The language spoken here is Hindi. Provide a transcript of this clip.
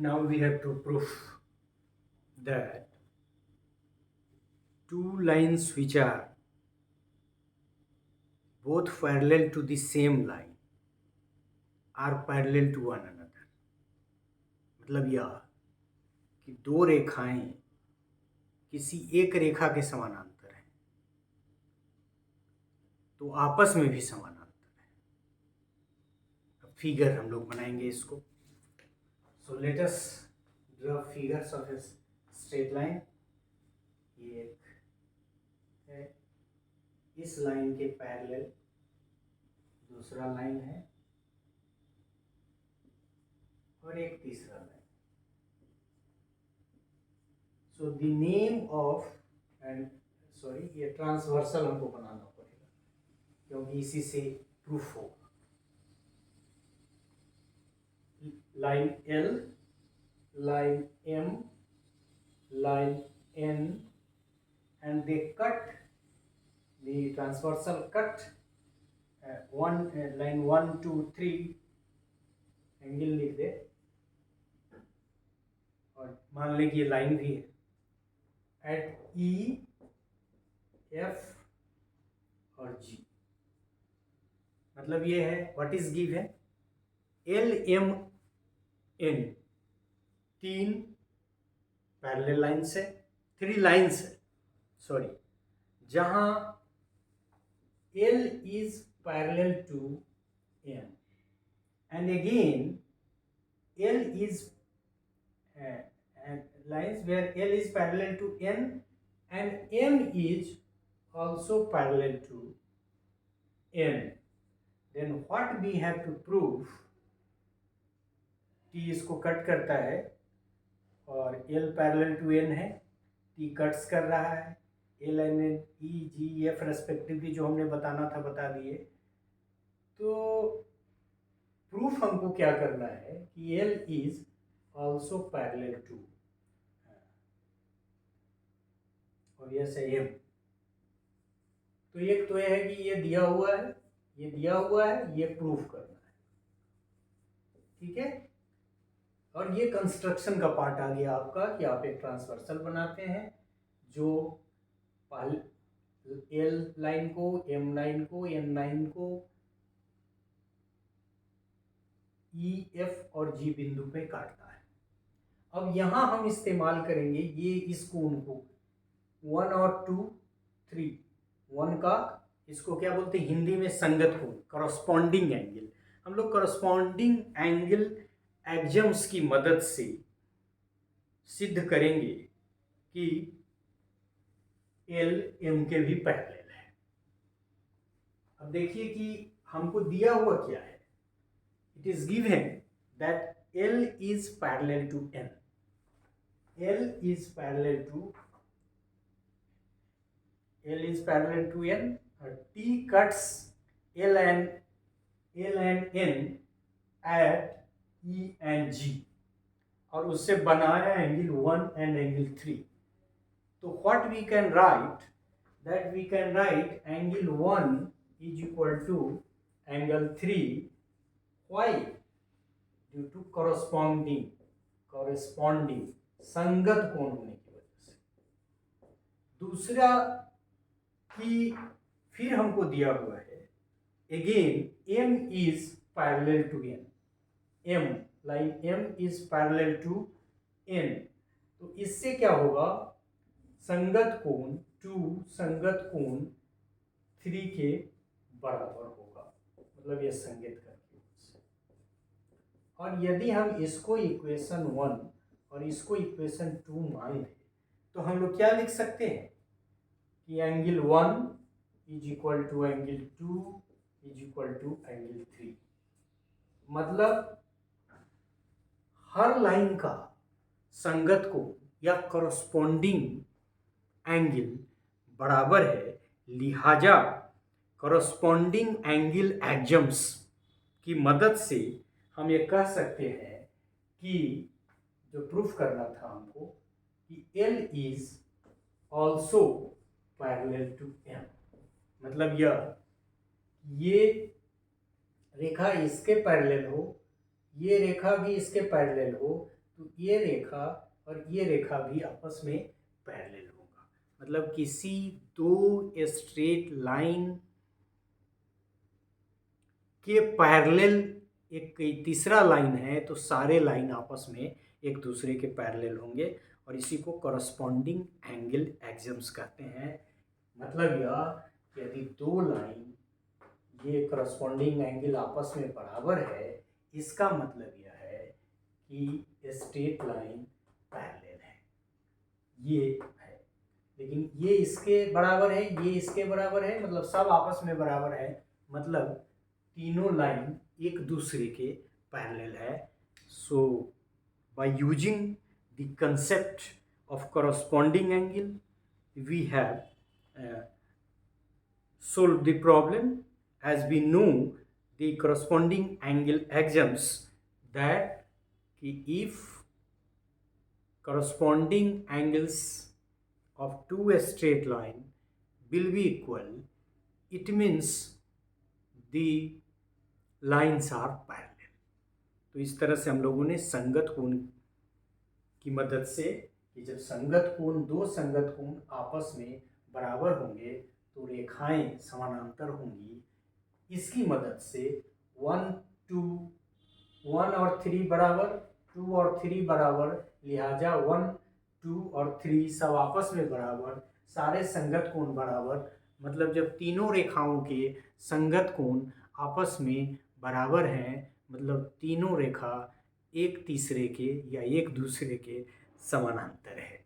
Now we have to prove that two lines which are both parallel to the same line are parallel to one another. मतलब यह कि दो रेखाएं किसी एक रेखा के समानांतर हैं तो आपस में भी समानांतर है। अब फिगर हम लोग बनाएंगे इसको। So let us draw figures of a straight line. ये एक है, इस लाइन के पैरेलल दूसरा लाइन है और एक तीसरा line. So the name of and sorry ये ट्रांसवर्सल हमको बनाना पड़ेगा क्योंकि इसी से प्रूफ होगा। Line L, line M, line N, and they cut the transversal cut line 1 2 3 angle लिख दे और मान लें कि ये लाइन भी है एट E, F और G। मतलब ये है व्हाट इज गिव है L M N, तीन पैरेलल लाइन्स है, थ्री लाइन्स है सॉरी, जहां L is parallel to M and again L is lines where L is parallel to N and M is also parallel to N. Then what we have to prove, T इसको कट करता है और L पैरेलल टू N है, T कट्स कर रहा है, L N E G F respectively जो हमने बताना था बता दिए। तो प्रूफ हमको क्या करना है कि L is also parallel to और यह सही है। तो एक तो यह है कि ये दिया हुआ है, ये दिया हुआ है, ये प्रूफ करना है, ठीक है। और ये कंस्ट्रक्शन का पार्ट आ गया आपका कि आप एक ट्रांसवर्सल बनाते हैं जो L लाइन को, M लाइन को, N लाइन को E, F और G बिंदु पे काटता है। अब यहां हम इस्तेमाल करेंगे ये इस कोण को 1 और 2 3, 1 का इसको क्या बोलते हैं हिंदी में संगत कोण, करस्पॉन्डिंग एंगल। हम लोग करस्पॉन्डिंग एंगल एग्जम्स की मदद से सिद्ध करेंगे कि L M के भी पैरेलल है। अब देखिए कि हमको दिया हुआ क्या है। It is given that L is parallel to N, L is parallel to N, T cuts L and N at E and G और उससे बनाया एंगल 1 एंड एंगल 3। तो what we can write, that we can write angle 1 is equal to angle 3, why, due to corresponding संगत कोण होने की वजह से। दूसरा कि फिर हमको दिया हुआ है again M is parallel to N, M line M is parallel to N। तो इससे क्या होगा, संगत कोण 2 संगत कोण 3 के बराबर होगा, मतलब यह संगत करके। और यदि हम इसको इक्वेशन 1 और इसको इक्वेशन 2 मान लें तो हम लोग क्या लिख सकते हैं कि angle 1 is equal to angle 2 is equal to angle 3। मतलब हर लाइन का संगत कोण या करस्पॉन्डिंग एंगल बराबर है, लिहाजा करस्पॉन्डिंग एंगल एग्जम्स की मदद से हम ये कह सकते हैं कि जो प्रूफ करना था हमको कि L is also parallel to M। मतलब ये रेखा इसके पैरेलल हो, ये रेखा भी इसके पैरेलल हो, तो ये रेखा और ये रेखा भी आपस में पैरेलल होगा। मतलब किसी दो स्ट्रेट लाइन के पैरेलल एक तीसरा लाइन है तो सारे लाइन आपस में एक दूसरे के पैरेलल होंगे और इसी को करस्पॉन्डिंग एंगल एक्सियम्स कहते हैं। मतलब यह यदि दो लाइन ये करस्पॉन्डिंग एंगल आपस में बराबर है, इसका मतलब यह है कि स्ट्रेट लाइन पैरेलल है, ये है। लेकिन ये इसके बराबर है, ये इसके बराबर है, मतलब सब आपस में बराबर है, मतलब तीनों लाइन एक दूसरे के पैरेलल है। So by using the concept of corresponding angle we have solved the problem, as we know the corresponding angle axioms that if corresponding angles of two straight line will be equal, it means the lines are parallel. तो इस तरह से हम लोगों ने संगत कोण की मदद से कि जब संगत कोण दो संगत कोण आपस में बराबर होंगे तो रेखाएं समानांतर होंगी, इसकी मदद से 1 2 1 और 3 बराबर, 2 और 3 बराबर, लिहाजा 1 2 और 3 सब आपस में बराबर, सारे संगत कोण बराबर। मतलब जब तीनों रेखाओं के संगत कोण आपस में बराबर हैं, मतलब तीनों रेखा एक तीसरे के या एक दूसरे के समानांतर है।